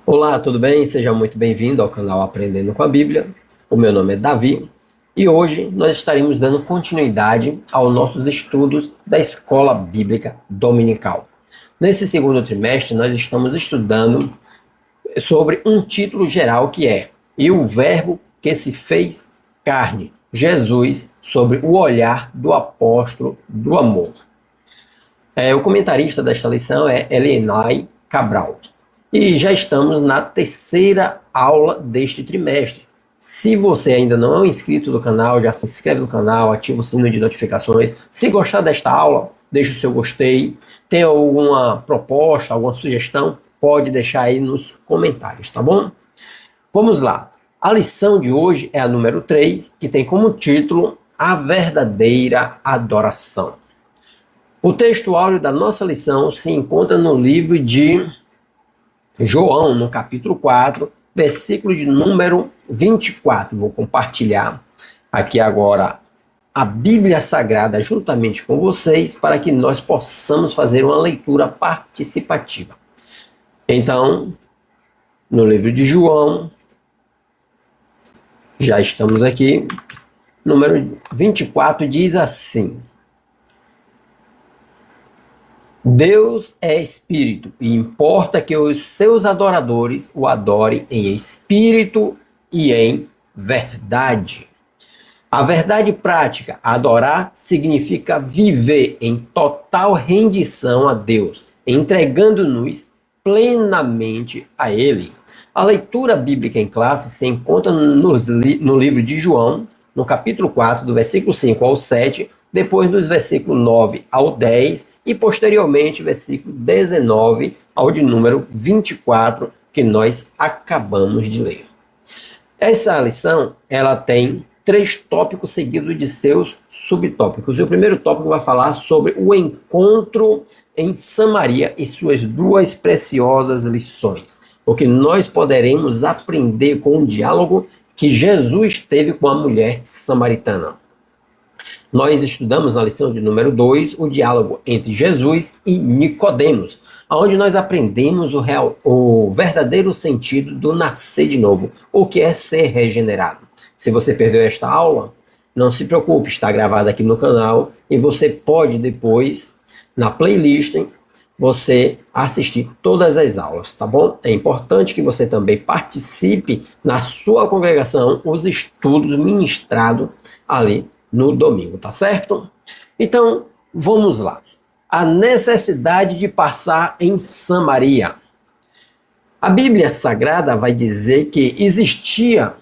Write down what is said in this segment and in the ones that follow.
Olá, tudo bem? Seja muito bem-vindo ao canal Aprendendo com a Bíblia. O meu nome é Davi e hoje nós estaremos dando continuidade aos nossos estudos da Escola Bíblica Dominical. Nesse segundo trimestre, nós estamos estudando sobre um título geral que é E o Verbo que se fez carne, Jesus, sobre o olhar do apóstolo do amor. O comentarista desta lição é Elienay Cabral. E já estamos na terceira aula deste trimestre. Se você ainda não é um inscrito do canal, já se inscreve no canal, ativa o sino de notificações. Se gostar desta aula, deixe o seu gostei. Tem alguma proposta, alguma sugestão, pode deixar aí nos comentários, tá bom? Vamos lá. A lição de hoje é a número 3, que tem como título A Verdadeira Adoração. O texto áureo da nossa lição se encontra no livro de João, no capítulo 4, versículo de número 24. Vou compartilhar aqui agora a Bíblia Sagrada juntamente com vocês para que nós possamos fazer uma leitura participativa. Então, no livro de João, já estamos aqui, número 24 diz assim: Deus é espírito e importa que os seus adoradores o adorem em espírito e em verdade. A verdade prática, adorar, significa viver em total rendição a Deus, entregando-nos plenamente a Ele. A leitura bíblica em classe se encontra no livro de João, no capítulo 4, do versículo 5 ao 7, depois dos versículos 9 ao 10 e posteriormente versículo 19 ao de número 24 que nós acabamos de ler. Essa lição, ela tem 3 tópicos seguidos de seus subtópicos. E o primeiro tópico vai falar sobre o encontro em Samaria e suas 2 preciosas lições. O que nós poderemos aprender com o diálogo que Jesus teve com a mulher samaritana. Nós estudamos na lição de número 2 o diálogo entre Jesus e Nicodemos, onde nós aprendemos o verdadeiro sentido do nascer de novo, o que é ser regenerado. Se você perdeu esta aula, não se preocupe, está gravada aqui no canal e você pode depois, na playlist, você assistir todas as aulas, tá bom? É importante que você também participe na sua congregação, os estudos ministrados ali no domingo, tá certo? Então, vamos lá. A necessidade de passar em Samaria. A Bíblia Sagrada vai dizer que existia,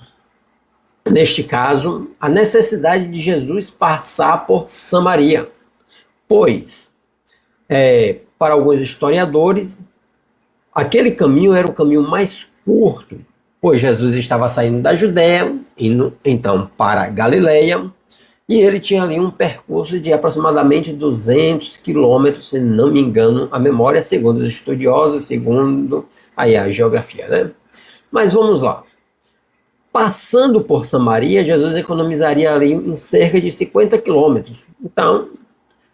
neste caso, a necessidade de Jesus passar por Samaria, pois, para alguns historiadores, aquele caminho era o caminho mais curto, pois Jesus estava saindo da Judéia, indo então para Galileia, e ele tinha ali um percurso de aproximadamente 200 quilômetros, se não me engano, a memória, segundo os estudiosos, segundo aí a geografia, né? Mas vamos lá. Passando por Samaria, Jesus economizaria ali em cerca de 50 quilômetros. Então,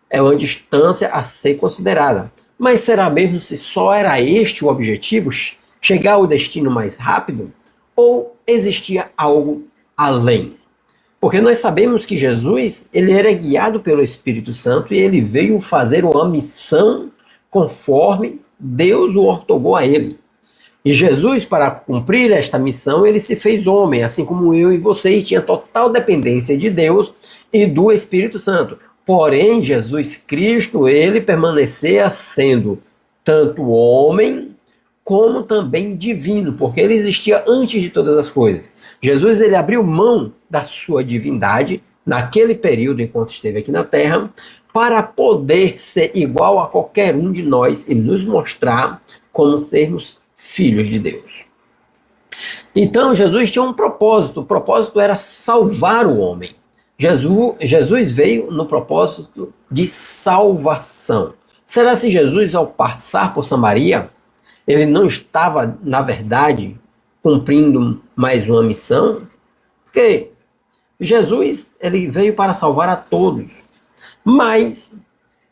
é uma distância a ser considerada. Mas será mesmo se só era este o objetivo? Chegar ao destino mais rápido? Ou existia algo além? Porque nós sabemos que Jesus, ele era guiado pelo Espírito Santo e ele veio fazer uma missão conforme Deus o ortogou a ele. E Jesus, para cumprir esta missão, ele se fez homem, assim como eu e você, e tinha total dependência de Deus e do Espírito Santo. Porém, Jesus Cristo, ele permanecia sendo tanto homem como também divino, porque ele existia antes de todas as coisas. Jesus, ele abriu mão da sua divindade naquele período enquanto esteve aqui na Terra, para poder ser igual a qualquer um de nós e nos mostrar como sermos filhos de Deus. Então, Jesus tinha um propósito, o propósito era salvar o homem. Jesus veio no propósito de salvação. Será se Jesus, ao passar por Samaria, ele não estava, na verdade, cumprindo mais uma missão? Porque Jesus, ele veio para salvar a todos. Mas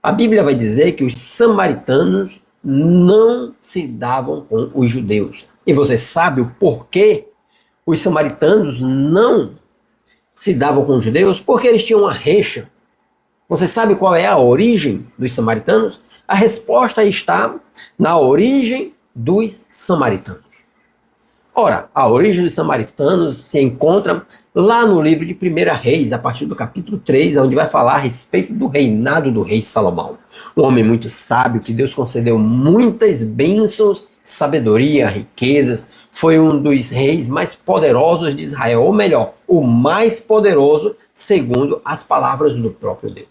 a Bíblia vai dizer que os samaritanos não se davam com os judeus. E você sabe o porquê os samaritanos não se davam com os judeus? Porque eles tinham uma rixa. Você sabe qual é a origem dos samaritanos? A resposta está na origem dos samaritanos. Ora, a origem dos samaritanos se encontra lá no livro de 1 Reis, a partir do capítulo 3, onde vai falar a respeito do reinado do rei Salomão. Um homem muito sábio, que Deus concedeu muitas bênçãos, sabedoria, riquezas. Foi um dos reis mais poderosos de Israel, ou melhor, o mais poderoso, segundo as palavras do próprio Deus.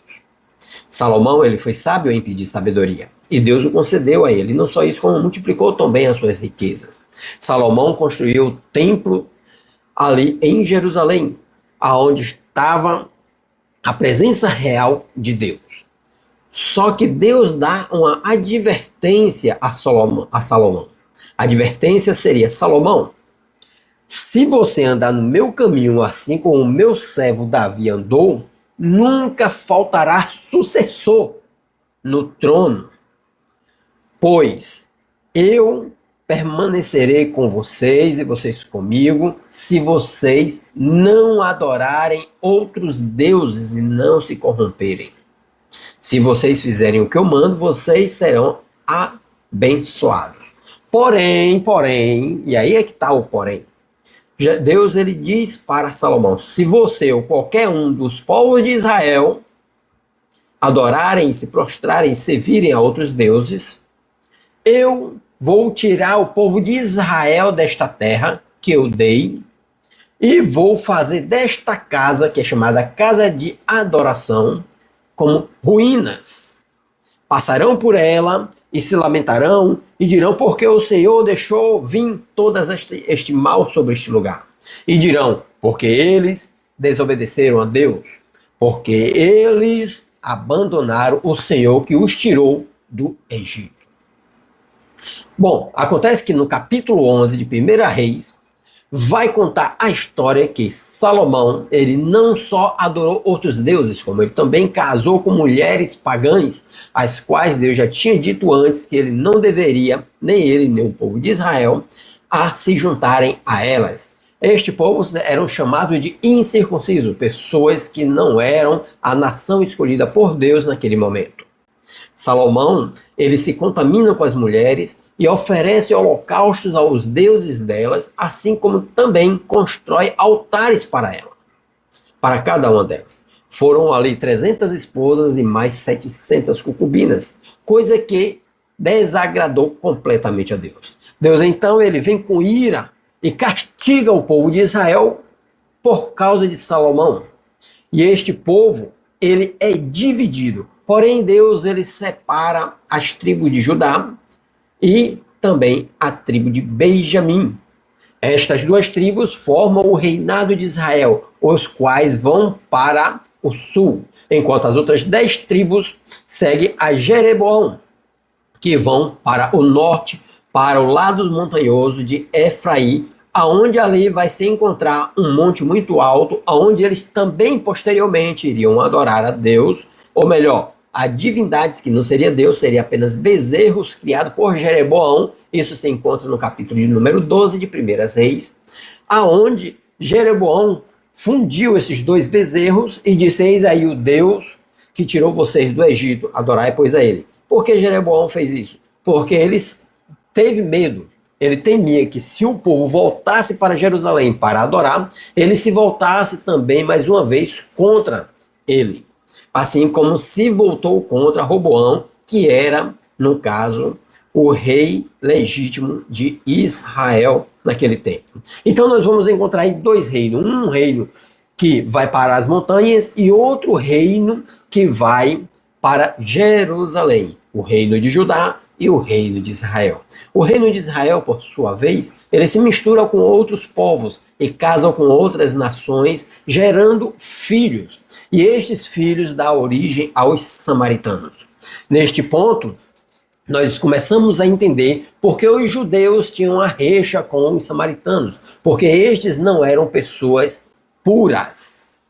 Salomão, ele foi sábio em pedir sabedoria, e Deus o concedeu a ele. Não só isso, como multiplicou também as suas riquezas. Salomão construiu o templo ali em Jerusalém, aonde estava a presença real de Deus. Só que Deus dá uma advertência a Salomão. A advertência seria: Salomão, se você andar no meu caminho, assim como o meu servo Davi andou, nunca faltará sucessor no trono, pois eu permanecerei com vocês e vocês comigo, se vocês não adorarem outros deuses e não se corromperem. Se vocês fizerem o que eu mando, vocês serão abençoados. Porém, e aí é que está o porém, Deus, ele diz para Salomão: se você ou qualquer um dos povos de Israel adorarem, se prostrarem, servirem a outros deuses, eu vou tirar o povo de Israel desta terra que eu dei e vou fazer desta casa, que é chamada casa de adoração, como ruínas. Passarão por ela e se lamentarão e dirão: porque o Senhor deixou vir todas este mal sobre este lugar. E dirão: porque eles desobedeceram a Deus, porque eles abandonaram o Senhor que os tirou do Egito. Bom, acontece que no capítulo 11 de 1 Reis, vai contar a história que Salomão, ele não só adorou outros deuses, como ele também casou com mulheres pagãs, as quais Deus já tinha dito antes que ele não deveria, nem ele, nem o povo de Israel, a se juntarem a elas. Este povo eram chamados de incircuncisos, pessoas que não eram a nação escolhida por Deus naquele momento. Salomão, ele se contamina com as mulheres e oferece holocaustos aos deuses delas, assim como também constrói altares para ela, para cada uma delas. Foram ali 300 esposas e mais 700 concubinas, coisa que desagradou completamente a Deus. Deus, então, ele vem com ira e castiga o povo de Israel por causa de Salomão. E este povo, ele é dividido. Porém, Deus, ele separa as tribos de Judá e também a tribo de Benjamim. Estas duas tribos formam o reinado de Israel, os quais vão para o sul, enquanto as outras 10 tribos seguem a Jeroboão, que vão para o norte, para o lado montanhoso de Efraim, aonde ali vai se encontrar um monte muito alto, aonde eles também posteriormente iriam adorar a Deus, ou melhor, a divindades que não seria Deus, seria apenas bezerros criados por Jeroboão. Isso se encontra no capítulo de número 12 de 1 Reis, aonde Jeroboão fundiu esses dois bezerros e disse: eis aí o Deus que tirou vocês do Egito, adorai pois a ele. Por que Jeroboão fez isso? Porque ele teve medo. Ele temia que, se o povo voltasse para Jerusalém para adorar, ele se voltasse também mais uma vez contra ele. Assim como se voltou contra Roboão, que era, no caso, o rei legítimo de Israel naquele tempo. Então nós vamos encontrar aí dois reinos. Um reino que vai para as montanhas e outro reino que vai para Jerusalém. O reino de Judá e o reino de Israel. O reino de Israel, por sua vez, ele se mistura com outros povos e casa com outras nações, gerando filhos. E estes filhos dão origem aos samaritanos. Neste ponto, nós começamos a entender porque os judeus tinham a rixa com os samaritanos, porque estes não eram pessoas puras.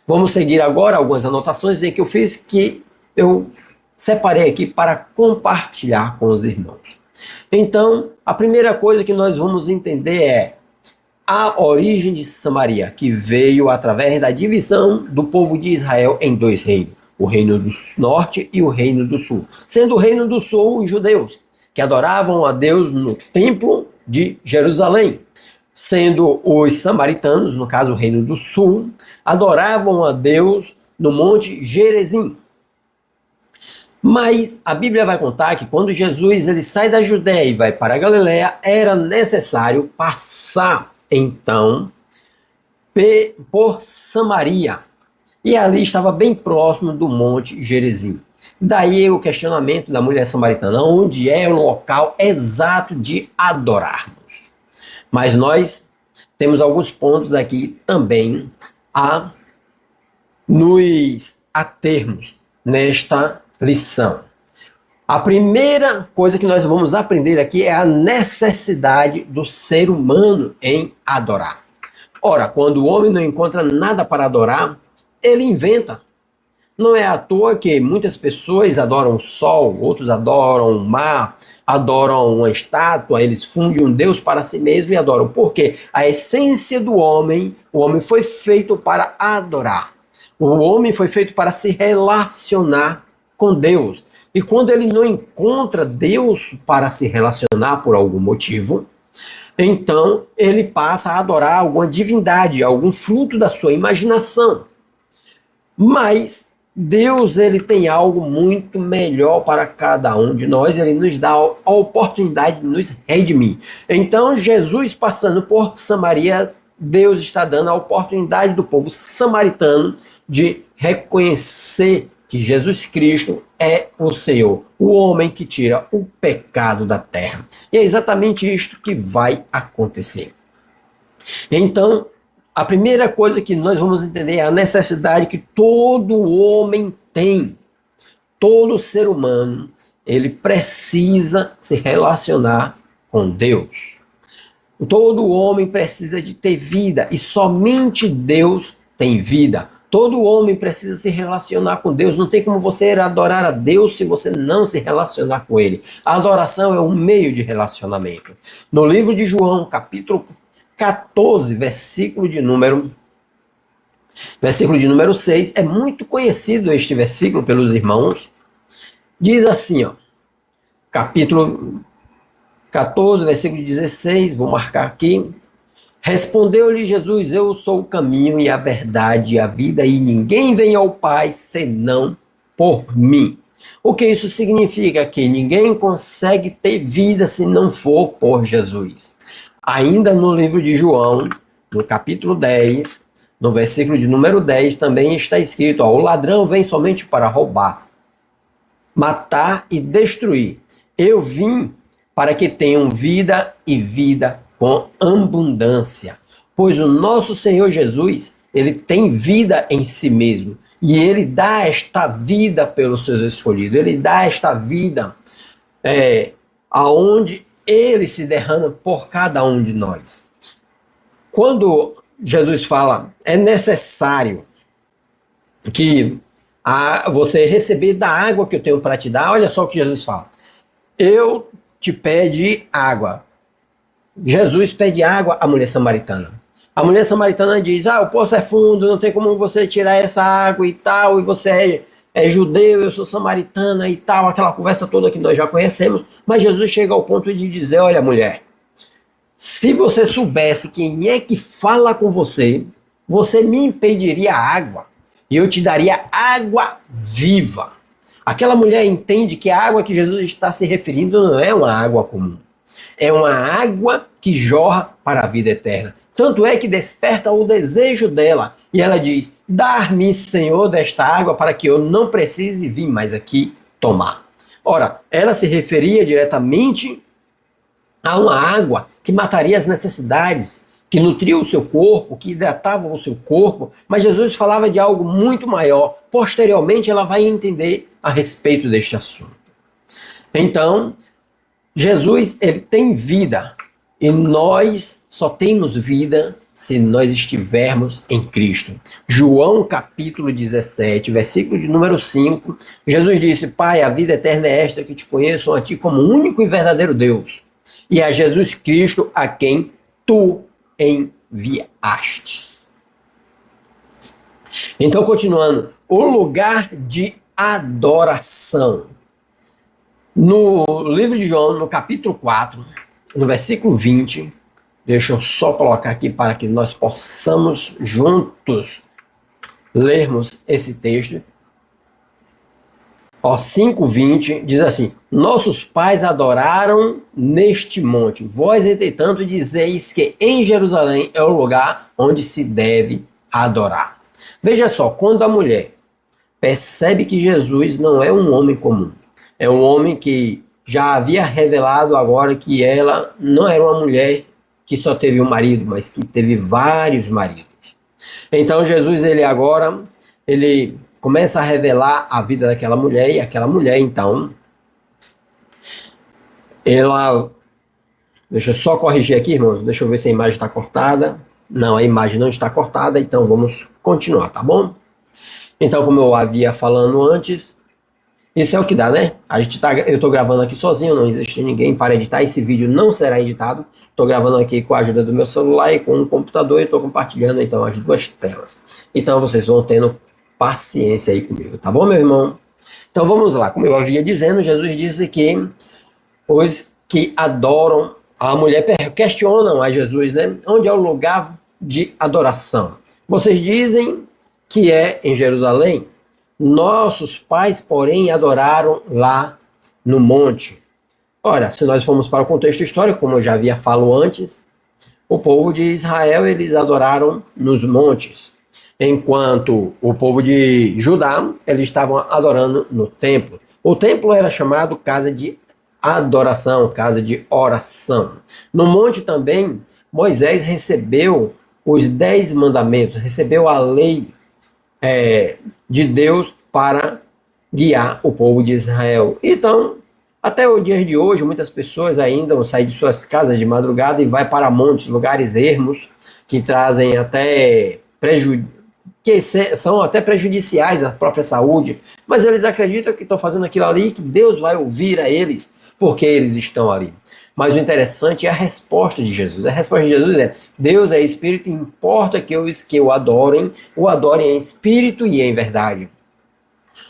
Vamos seguir agora algumas anotações em que eu fiz, que eu separei aqui para compartilhar com os irmãos. Então, a primeira coisa que nós vamos entender é a origem de Samaria, que veio através da divisão do povo de Israel em dois reinos, o reino do norte e o reino do sul. Sendo o reino do sul os judeus, que adoravam a Deus no templo de Jerusalém. Sendo os samaritanos, no caso o reino do sul, adoravam a Deus no monte Gerizim. Mas a Bíblia vai contar que quando Jesus ele sai da Judéia e vai para a Galiléia, era necessário passar então por Samaria. E ali estava bem próximo do monte Gerizim. Daí o questionamento da mulher samaritana, onde é o local exato de adorarmos. Mas nós temos alguns pontos aqui também a nos atermos nesta lição. A primeira coisa que nós vamos aprender aqui é a necessidade do ser humano em adorar. Ora, quando o homem não encontra nada para adorar, ele inventa. Não é à toa que muitas pessoas adoram o sol, outros adoram o mar, adoram uma estátua, eles fundem um Deus para si mesmo e adoram. Porque a essência do homem, o homem foi feito para adorar. O homem foi feito para se relacionar com Deus. E quando ele não encontra Deus para se relacionar por algum motivo, então ele passa a adorar alguma divindade, algum fruto da sua imaginação. Mas Deus ele tem algo muito melhor para cada um de nós, ele nos dá a oportunidade de nos redimir. Então Jesus passando por Samaria, Deus está dando a oportunidade do povo samaritano de reconhecer que Jesus Cristo é o Senhor, o homem que tira o pecado da terra. E é exatamente isto que vai acontecer. Então, a primeira coisa que nós vamos entender é a necessidade que todo homem tem. Todo ser humano, ele precisa se relacionar com Deus. Todo homem precisa de ter vida e somente Deus tem vida. Todo homem precisa se relacionar com Deus. Não tem como você adorar a Deus se você não se relacionar com Ele. A adoração é um meio de relacionamento. No livro de João, capítulo 14, versículo de número 6, é muito conhecido este versículo pelos irmãos. Diz assim, ó, capítulo 14, versículo 16, vou marcar aqui. Respondeu-lhe Jesus, eu sou o caminho e a verdade e a vida, e ninguém vem ao Pai senão por mim. O que isso significa? Que ninguém consegue ter vida se não for por Jesus. Ainda no livro de João, no capítulo 10, no versículo de número 10, também está escrito, ó, o ladrão vem somente para roubar, matar e destruir. Eu vim para que tenham vida e vida com abundância, pois o nosso Senhor Jesus, ele tem vida em si mesmo, e ele dá esta vida pelos seus escolhidos, ele dá esta vida aonde ele se derrama por cada um de nós. Quando Jesus fala, é necessário que você receber da água que eu tenho para te dar, olha só o que Jesus fala, eu te pedi água. Jesus pede água à mulher samaritana. A mulher samaritana diz, o poço é fundo, não tem como você tirar essa água e tal, e você é judeu, eu sou samaritana e tal, aquela conversa toda que nós já conhecemos. Mas Jesus chega ao ponto de dizer, olha mulher, se você soubesse quem é que fala com você, você me impediria a água e eu te daria água viva. Aquela mulher entende que a água que Jesus está se referindo não é uma água comum. É uma água que jorra para a vida eterna. Tanto é que desperta o desejo dela. E ela diz, dar-me, Senhor, desta água para que eu não precise vir mais aqui tomar. Ora, ela se referia diretamente a uma água que mataria as necessidades, que nutria o seu corpo, que hidratava o seu corpo. Mas Jesus falava de algo muito maior. Posteriormente, ela vai entender a respeito deste assunto. Então, Jesus, ele tem vida e nós só temos vida se nós estivermos em Cristo. João capítulo 17, versículo de número 5, Jesus disse, Pai, a vida eterna é esta, que te conheçam a ti como único e verdadeiro Deus e a Jesus Cristo a quem tu enviaste. Então, continuando, o lugar de adoração. No livro de João, no capítulo 4, no versículo 20, deixa eu só colocar aqui para que nós possamos juntos lermos esse texto. 5:20 diz assim: nossos pais adoraram neste monte. Vós, entretanto, dizeis que em Jerusalém é o lugar onde se deve adorar. Veja só, quando a mulher percebe que Jesus não é um homem comum, é um homem que já havia revelado agora que ela não era uma mulher que só teve um marido, mas que teve vários maridos. Então Jesus, ele começa a revelar a vida daquela mulher, e aquela mulher, então, ela... Deixa eu só corrigir aqui, irmãos, deixa eu ver se a imagem está cortada. Não, a imagem não está cortada, então vamos continuar, tá bom? Então, como eu havia falando antes, isso é o que dá, né? Eu estou gravando aqui sozinho, não existe ninguém para editar, esse vídeo não será editado. Estou gravando aqui com a ajuda do meu celular e com um computador, e estou compartilhando, então, as duas telas. Então, vocês vão tendo paciência aí comigo, tá bom, meu irmão? Então vamos lá, como eu havia dizendo, Jesus disse que os que adoram, a mulher questionam a Jesus, né? Onde é o lugar de adoração? Vocês dizem que é em Jerusalém? Nossos pais, porém, adoraram lá no monte. Ora, se nós formos para o contexto histórico, como eu já havia falado antes, o povo de Israel, eles adoraram nos montes, enquanto o povo de Judá, eles estavam adorando no templo. O templo era chamado casa de adoração, casa de oração. No monte também, Moisés recebeu os 10 mandamentos, recebeu a lei de Deus para guiar o povo de Israel. Então, até o dia de hoje, muitas pessoas ainda vão sair de suas casas de madrugada e vai para montes, lugares ermos, que trazem até que são até prejudiciais à própria saúde, mas eles acreditam que estão fazendo aquilo ali, que Deus vai ouvir a eles, porque eles estão ali. Mas o interessante é a resposta de Jesus. A resposta de Jesus é: Deus é espírito, importa que os que o adorem em espírito e em verdade.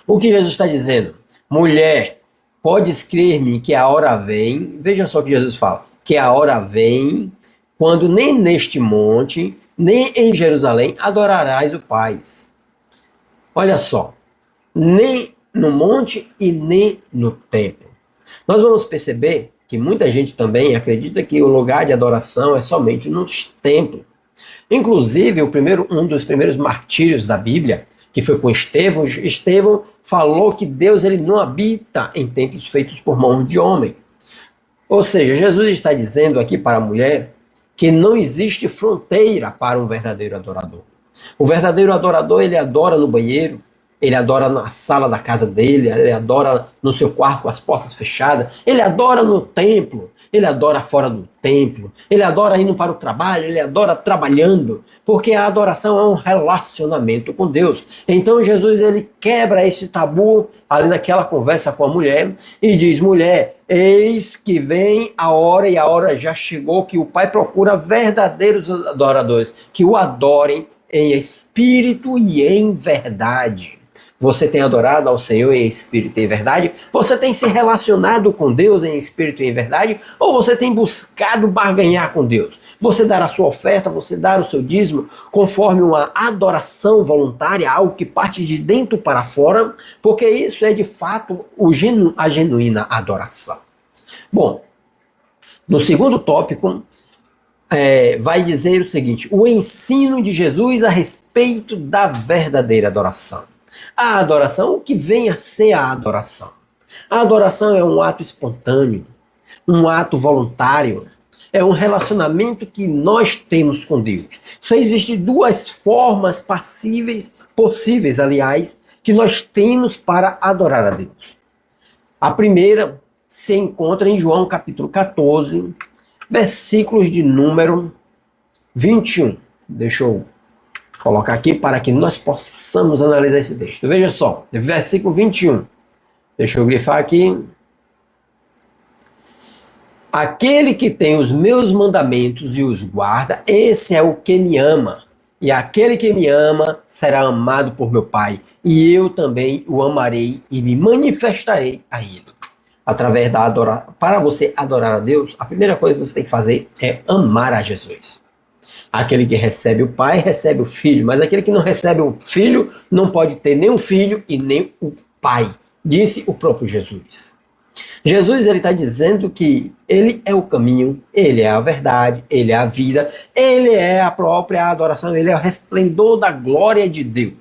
O que Jesus está dizendo? Mulher, podes crer-me que a hora vem, veja só o que Jesus fala, que a hora vem quando nem neste monte, nem em Jerusalém adorarás o Pai. Olha só, nem no monte e nem no templo. Nós vamos perceber que muita gente também acredita que o lugar de adoração é somente nos templos. Inclusive, um dos primeiros martírios da Bíblia, que foi com Estevão falou que Deus ele não habita em templos feitos por mãos de homem. Ou seja, Jesus está dizendo aqui para a mulher que não existe fronteira para um verdadeiro adorador. O verdadeiro adorador, ele adora no banheiro, ele adora na sala da casa dele, ele adora no seu quarto com as portas fechadas, ele adora no templo, ele adora fora do templo, ele adora indo para o trabalho, ele adora trabalhando, porque a adoração é um relacionamento com Deus. Então Jesus ele quebra esse tabu ali naquela conversa com a mulher e diz: mulher, eis que vem a hora e a hora já chegou que o Pai procura verdadeiros adoradores, que o adorem em espírito e em verdade. Você tem adorado ao Senhor em espírito e em verdade? Você tem se relacionado com Deus em espírito e em verdade? Ou você tem buscado barganhar com Deus? Você dar a sua oferta, você dar o seu dízimo conforme uma adoração voluntária, algo que parte de dentro para fora? Porque isso é de fato a genuína adoração. Bom, no segundo tópico, vai dizer o seguinte: o ensino de Jesus a respeito da verdadeira adoração. A adoração, o que vem a ser a adoração? A adoração é um ato espontâneo, um ato voluntário, é um relacionamento que nós temos com Deus. Só existem duas formas possíveis, aliás, que nós temos para adorar a Deus. A primeira se encontra em João capítulo 14, versículos de número 21. Deixa eu colocar aqui para que nós possamos analisar esse texto. Veja só, versículo 21. Deixa eu grifar aqui. Aquele que tem os meus mandamentos e os guarda, esse é o que me ama. E aquele que me ama será amado por meu Pai, e eu também o amarei e me manifestarei a ele. Através da adoração. Para você adorar a Deus, a primeira coisa que você tem que fazer é amar a Jesus. Aquele que recebe o Pai, recebe o Filho, mas aquele que não recebe o Filho, não pode ter nem o Filho e nem o Pai, disse o próprio Jesus. Jesus ele está dizendo que ele é o caminho, ele é a verdade, ele é a vida, ele é a própria adoração, ele é o resplendor da glória de Deus.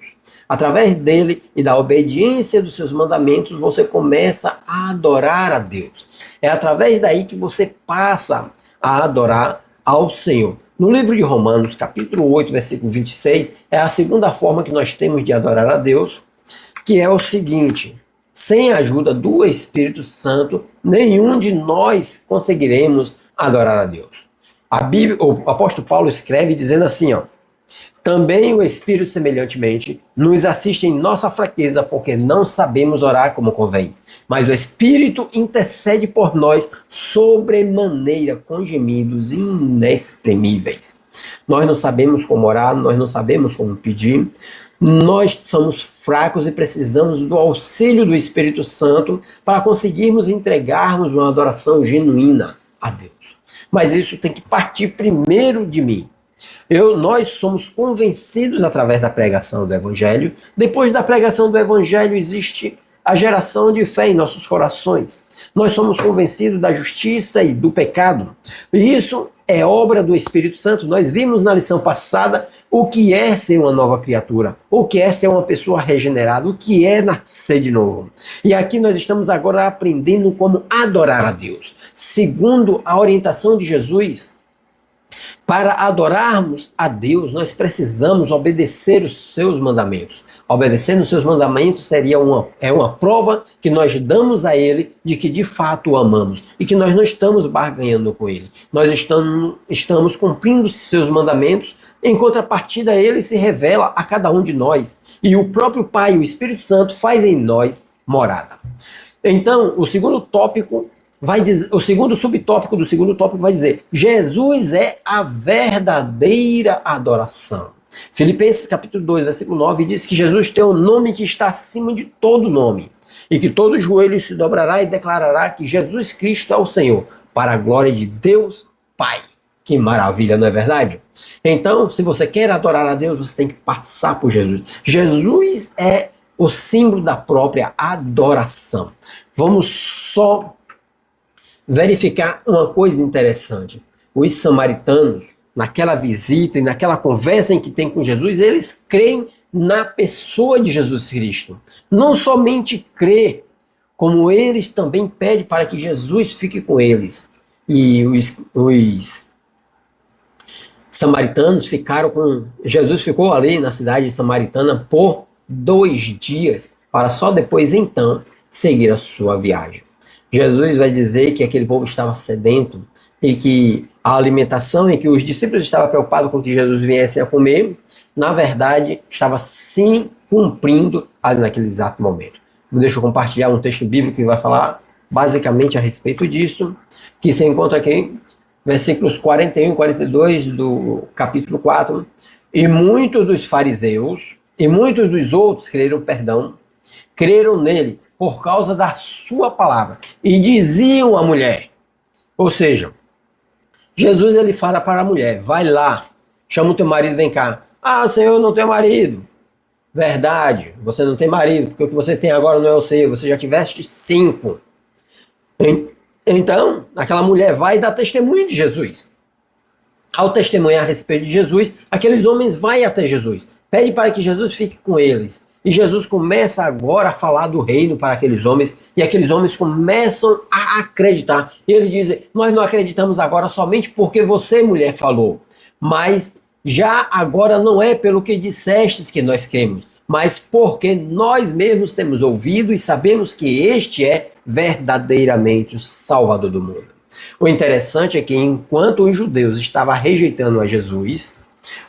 Através dele e da obediência dos seus mandamentos, você começa a adorar a Deus. É através daí que você passa a adorar ao Senhor. No livro de Romanos, capítulo 8, versículo 26, é a segunda forma que nós temos de adorar a Deus, que é o seguinte: sem a ajuda do Espírito Santo, nenhum de nós conseguiremos adorar a Deus. A Bíblia, o apóstolo Paulo escreve dizendo assim, ó: também o Espírito, semelhantemente, nos assiste em nossa fraqueza, porque não sabemos orar como convém. Mas o Espírito intercede por nós sobremaneira, com gemidos inexprimíveis. Nós não sabemos como orar, nós não sabemos como pedir. Nós somos fracos e precisamos do auxílio do Espírito Santo para conseguirmos entregarmos uma adoração genuína a Deus. Mas isso tem que partir primeiro de mim. Nós somos convencidos através da pregação do Evangelho. Depois da pregação do Evangelho existe a geração de fé em nossos corações. Nós somos convencidos da justiça e do pecado. E isso é obra do Espírito Santo. Nós vimos na lição passada o que é ser uma nova criatura, o que é ser uma pessoa regenerada, o que é nascer de novo. E aqui nós estamos agora aprendendo como adorar a Deus. Segundo a orientação de Jesus, para adorarmos a Deus, nós precisamos obedecer os seus mandamentos. Obedecendo os seus mandamentos seria uma prova que nós damos a Ele de que de fato o amamos e que nós não estamos barganhando com Ele. Nós estamos cumprindo os seus mandamentos, em contrapartida Ele se revela a cada um de nós. E o próprio Pai, o Espírito Santo, faz em nós morada. Então, o segundo tópico o segundo subtópico do segundo tópico vai dizer: Jesus é a verdadeira adoração. Filipenses capítulo 2, versículo 9 diz que Jesus tem um nome que está acima de todo nome, e que todo joelho se dobrará e declarará que Jesus Cristo é o Senhor, para a glória de Deus Pai. Que maravilha, não é verdade? Então, se você quer adorar a Deus, você tem que passar por Jesus. Jesus é o símbolo da própria adoração. Vamos só verificar uma coisa interessante. Os samaritanos, naquela visita e naquela conversa em que tem com Jesus, eles creem na pessoa de Jesus Cristo. Não somente crê, como eles também pedem para que Jesus fique com eles. E os samaritanos ficaram com... Jesus ficou ali na cidade samaritana por 2 dias, para só depois então seguir a sua viagem. Jesus vai dizer que aquele povo estava sedento e que a alimentação em que os discípulos estavam preocupados com que Jesus viesse a comer, na verdade, estava sim cumprindo ali naquele exato momento. Deixa eu compartilhar um texto bíblico que vai falar basicamente a respeito disso, que se encontra aqui, versículos 41 e 42 do capítulo 4. E muitos dos fariseus e muitos dos outros creram nele, por causa da sua palavra. E diziam à mulher, ou seja, Jesus ele fala para a mulher: vai lá, chama o teu marido, vem cá. Ah, Senhor, eu não tenho marido. Verdade, você não tem marido, porque o que você tem agora não é o seu, você já tiveste 5. Então, aquela mulher vai dar testemunho de Jesus. Ao testemunhar a respeito de Jesus, aqueles homens vão até Jesus, pede para que Jesus fique com eles. E Jesus começa agora a falar do reino para aqueles homens, e aqueles homens começam a acreditar. E ele diz: nós não acreditamos agora somente porque você, mulher, falou, mas já agora não é pelo que dissestes que nós cremos, mas porque nós mesmos temos ouvido e sabemos que este é verdadeiramente o Salvador do mundo. O interessante é que enquanto os judeus estavam rejeitando a Jesus,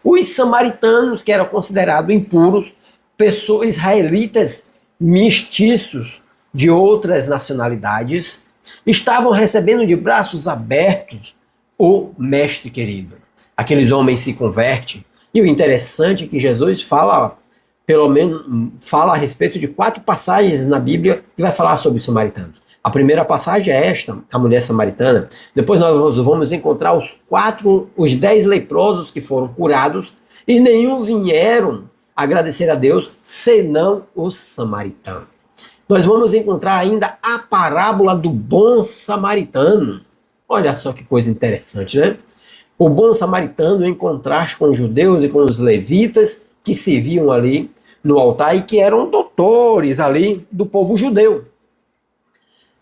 os samaritanos, que eram considerados impuros, pessoas israelitas mestiços de outras nacionalidades, estavam recebendo de braços abertos o mestre querido. Aqueles homens se convertem, e o interessante é que Jesus fala, pelo menos, fala a respeito de 4 passagens na Bíblia que vai falar sobre os samaritanos. A primeira passagem é esta, a mulher samaritana. Depois nós vamos encontrar os 10 leprosos que foram curados, e nenhum vieram agradecer a Deus, senão os samaritanos. Nós vamos encontrar ainda a parábola do bom samaritano. Olha só que coisa interessante, né? O bom samaritano em contraste com os judeus e com os levitas que serviam ali no altar e que eram doutores ali do povo judeu.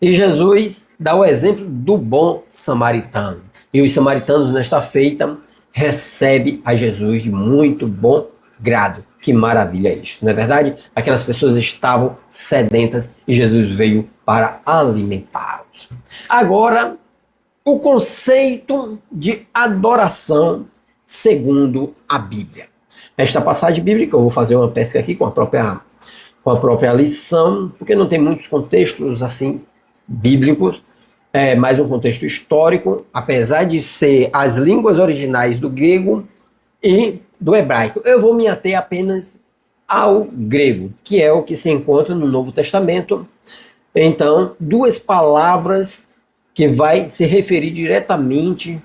E Jesus dá o exemplo do bom samaritano. E os samaritanos nesta feita recebem a Jesus de muito bom grado. Que maravilha é isto, não é verdade? Aquelas pessoas estavam sedentas e Jesus veio para alimentá-los. Agora, o conceito de adoração segundo a Bíblia. Esta passagem bíblica, eu vou fazer uma pesca aqui com a própria lição, porque não tem muitos contextos assim bíblicos, é mais um contexto histórico, apesar de ser as línguas originais do grego e do hebraico. Eu vou me ater apenas ao grego, que é o que se encontra no Novo Testamento. Então, 2 palavras que vai se referir diretamente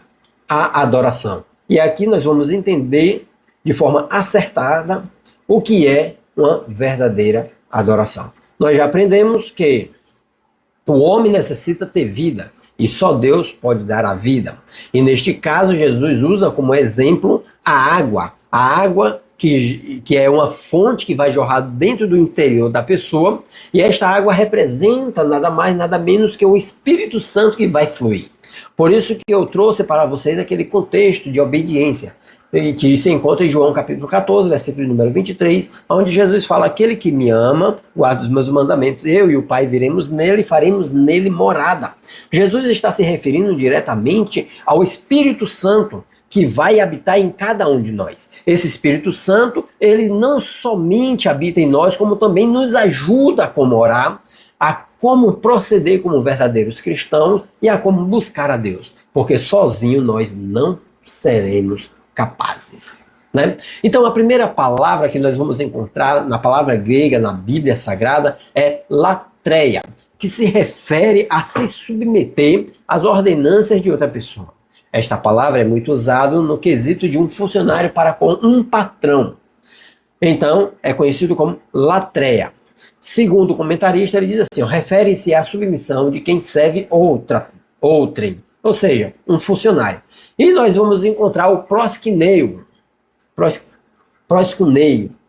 à adoração. E aqui nós vamos entender de forma acertada o que é uma verdadeira adoração. Nós já aprendemos que o homem necessita ter vida e só Deus pode dar a vida. E neste caso, Jesus usa como exemplo a água. A água que é uma fonte que vai jorrar dentro do interior da pessoa, e esta água representa nada mais, nada menos que o Espírito Santo que vai fluir. Por isso que eu trouxe para vocês aquele contexto de obediência, que se encontra em João capítulo 14, versículo número 23, onde Jesus fala: aquele que me ama, guarda os meus mandamentos, eu e o Pai viremos nele e faremos nele morada. Jesus está se referindo diretamente ao Espírito Santo, que vai habitar em cada um de nós. Esse Espírito Santo, ele não somente habita em nós, como também nos ajuda a como orar, a como proceder como verdadeiros cristãos e a como buscar a Deus, porque sozinho nós não seremos capazes, né? Então, a primeira palavra que nós vamos encontrar na palavra grega, na Bíblia Sagrada, é latreia, que se refere a se submeter às ordenanças de outra pessoa. Esta palavra é muito usada no quesito de um funcionário para com um patrão. Então, é conhecido como latreia. Segundo o comentarista, ele diz assim: refere-se à submissão de quem serve outrem, ou seja, um funcionário. E nós vamos encontrar o prosquineio. Prosquineio.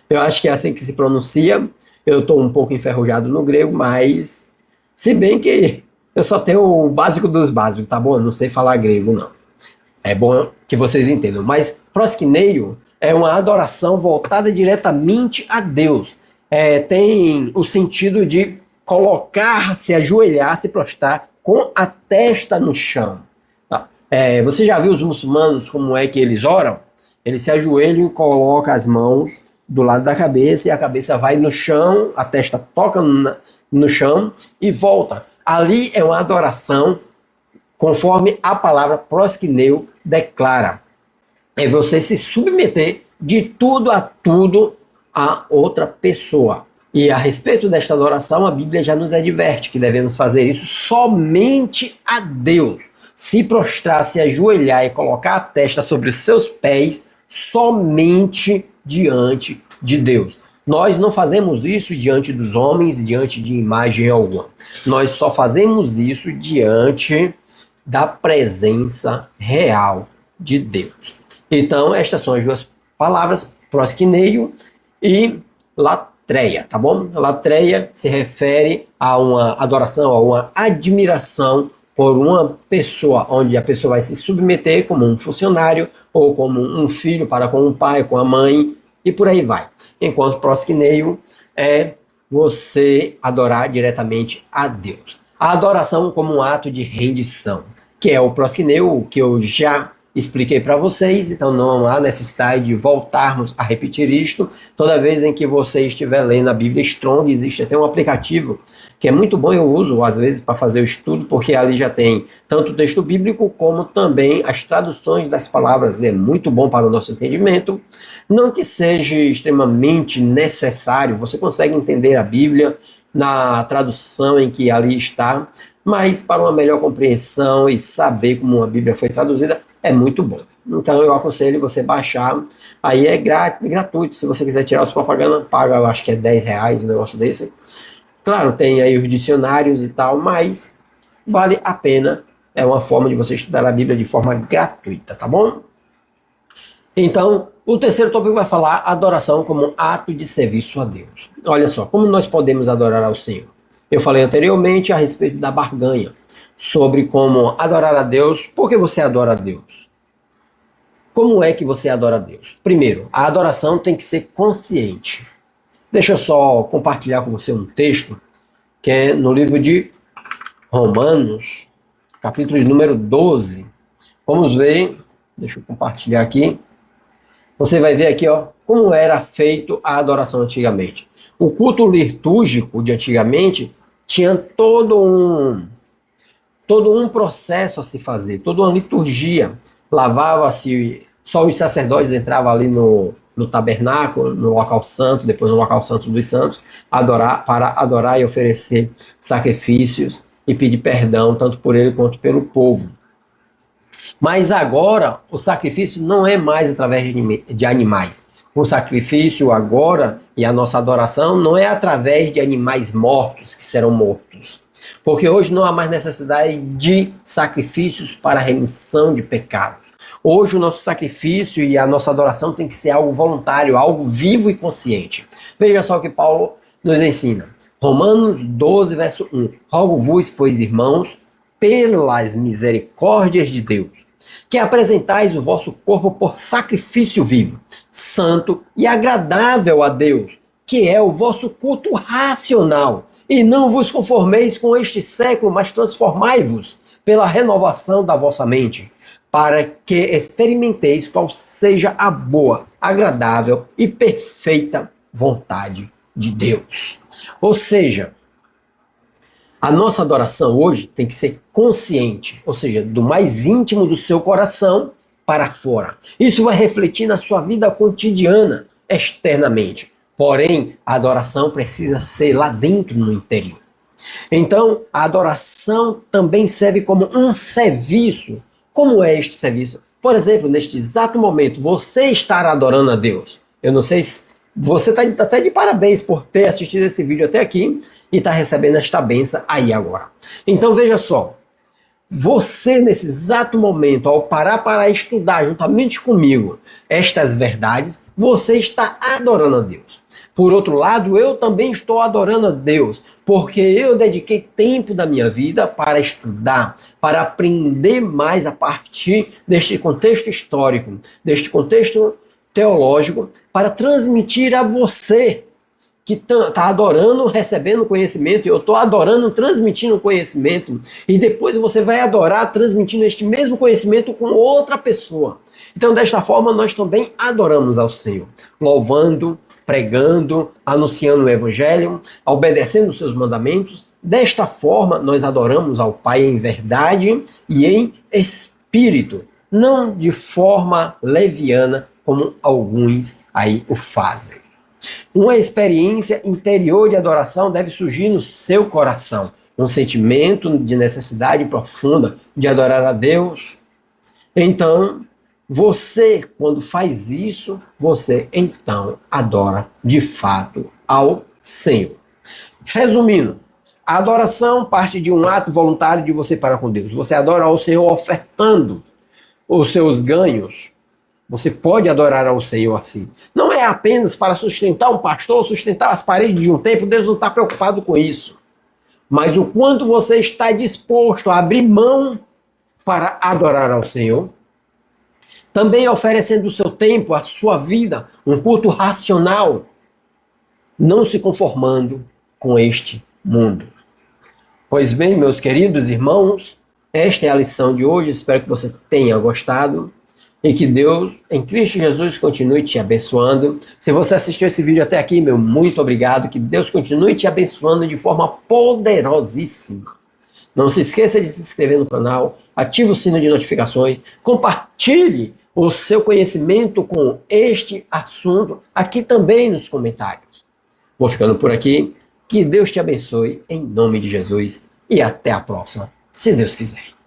Eu acho que é assim que se pronuncia. Eu estou um pouco enferrujado no grego, mas se bem que eu só tenho o básico dos básicos, tá bom? Eu não sei falar grego, não. É bom que vocês entendam. Mas prosquineio é uma adoração voltada diretamente a Deus. Tem o sentido de colocar, se ajoelhar, se prostrar com a testa no chão. Você já viu os muçulmanos como é que eles oram? Eles se ajoelham e colocam as mãos do lado da cabeça e a cabeça vai no chão, a testa toca no chão e volta. Ali é uma adoração conforme a palavra prosquineu declara. É você se submeter de tudo a outra pessoa. E a respeito desta adoração, a Bíblia já nos adverte que devemos fazer isso somente a Deus. Se prostrar, se ajoelhar e colocar a testa sobre os seus pés somente diante de Deus. Nós não fazemos isso diante dos homens, diante de imagem alguma. Nós só fazemos isso diante da presença real de Deus. Então, estas são as 2 palavras, prosquineio e latreia, tá bom? Latreia se refere a uma adoração, a uma admiração por uma pessoa, onde a pessoa vai se submeter como um funcionário ou como um filho para com o pai, com a mãe, e por aí vai. Enquanto prosquineio é você adorar diretamente a Deus. A adoração como um ato de rendição, que é o prosquineio, que eu já expliquei para vocês, então não há necessidade de voltarmos a repetir isto. Toda vez em que você estiver lendo a Bíblia Strong, existe até um aplicativo que é muito bom, eu uso às vezes para fazer o estudo, porque ali já tem tanto o texto bíblico como também as traduções das palavras, é muito bom para o nosso entendimento. Não que seja extremamente necessário, você consegue entender a Bíblia na tradução em que ali está, mas para uma melhor compreensão e saber como a Bíblia foi traduzida, é muito bom. Então eu aconselho você baixar, aí é gratuito, se você quiser tirar os propagandas, paga, eu acho que é R$ 10 um negócio desse. Claro, tem aí os dicionários e tal, mas vale a pena, é uma forma de você estudar a Bíblia de forma gratuita, tá bom? Então, o terceiro tópico vai falar adoração como ato de serviço a Deus. Olha só, como nós podemos adorar ao Senhor? Eu falei anteriormente a respeito da barganha, sobre como adorar a Deus. Por que você adora a Deus? Como é que você adora a Deus? Primeiro, a adoração tem que ser consciente. Deixa eu só compartilhar com você um texto, que é no livro de Romanos, capítulo de número 12. Vamos ver, deixa eu compartilhar aqui. Você vai ver aqui, ó, como era feito a adoração antigamente. O culto litúrgico de antigamente tinha todo um processo a se fazer, toda uma liturgia. Lavava-se, só os sacerdotes entravam ali no tabernáculo, no local santo, depois no local santo dos santos, para adorar e oferecer sacrifícios e pedir perdão, tanto por ele quanto pelo povo. Mas agora, o sacrifício não é mais através de animais. O sacrifício agora e a nossa adoração não é através de animais mortos que serão mortos. Porque hoje não há mais necessidade de sacrifícios para a remissão de pecados. Hoje o nosso sacrifício e a nossa adoração tem que ser algo voluntário, algo vivo e consciente. Veja só o que Paulo nos ensina. Romanos 12, verso 1. Rogo-vos, pois, irmãos, pelas misericórdias de Deus, que apresentais o vosso corpo por sacrifício vivo, santo e agradável a Deus, que é o vosso culto racional. E não vos conformeis com este século, mas transformai-vos pela renovação da vossa mente, para que experimenteis qual seja a boa, agradável e perfeita vontade de Deus. Ou seja, a nossa adoração hoje tem que ser consciente, ou seja, do mais íntimo do seu coração para fora. Isso vai refletir na sua vida cotidiana, externamente. Porém, a adoração precisa ser lá dentro, no interior. Então, a adoração também serve como um serviço. Como é este serviço? Por exemplo, neste exato momento, você estar adorando a Deus. Eu não sei se você está até de parabéns por ter assistido esse vídeo até aqui e está recebendo esta bênção aí agora. Então veja só, você nesse exato momento, ao parar para estudar juntamente comigo estas verdades, você está adorando a Deus. Por outro lado, eu também estou adorando a Deus, porque eu dediquei tempo da minha vida para estudar, para aprender mais a partir deste contexto histórico, deste contexto teológico, para transmitir a você que está adorando, recebendo conhecimento, e eu estou adorando, transmitindo conhecimento, e depois você vai adorar, transmitindo este mesmo conhecimento com outra pessoa. Então, desta forma, nós também adoramos ao Senhor, louvando, pregando, anunciando o Evangelho, obedecendo os seus mandamentos. Desta forma, nós adoramos ao Pai em verdade e em espírito, não de forma leviana, como alguns aí o fazem. Uma experiência interior de adoração deve surgir no seu coração. Um sentimento de necessidade profunda de adorar a Deus. Então, você, quando faz isso, você então adora de fato ao Senhor. Resumindo, a adoração parte de um ato voluntário de você para com Deus. Você adora ao Senhor ofertando os seus ganhos. Você pode adorar ao Senhor assim. Não é apenas para sustentar um pastor, sustentar as paredes de um templo. Deus não está preocupado com isso. Mas o quanto você está disposto a abrir mão para adorar ao Senhor. Também oferecendo o seu tempo, a sua vida, um culto racional. Não se conformando com este mundo. Pois bem, meus queridos irmãos, esta é a lição de hoje. Espero que você tenha gostado. E que Deus, em Cristo Jesus, continue te abençoando. Se você assistiu esse vídeo até aqui, meu muito obrigado. Que Deus continue te abençoando de forma poderosíssima. Não se esqueça de se inscrever no canal, ative o sino de notificações, compartilhe o seu conhecimento com este assunto aqui também nos comentários. Vou ficando por aqui. Que Deus te abençoe em nome de Jesus e até a próxima, se Deus quiser.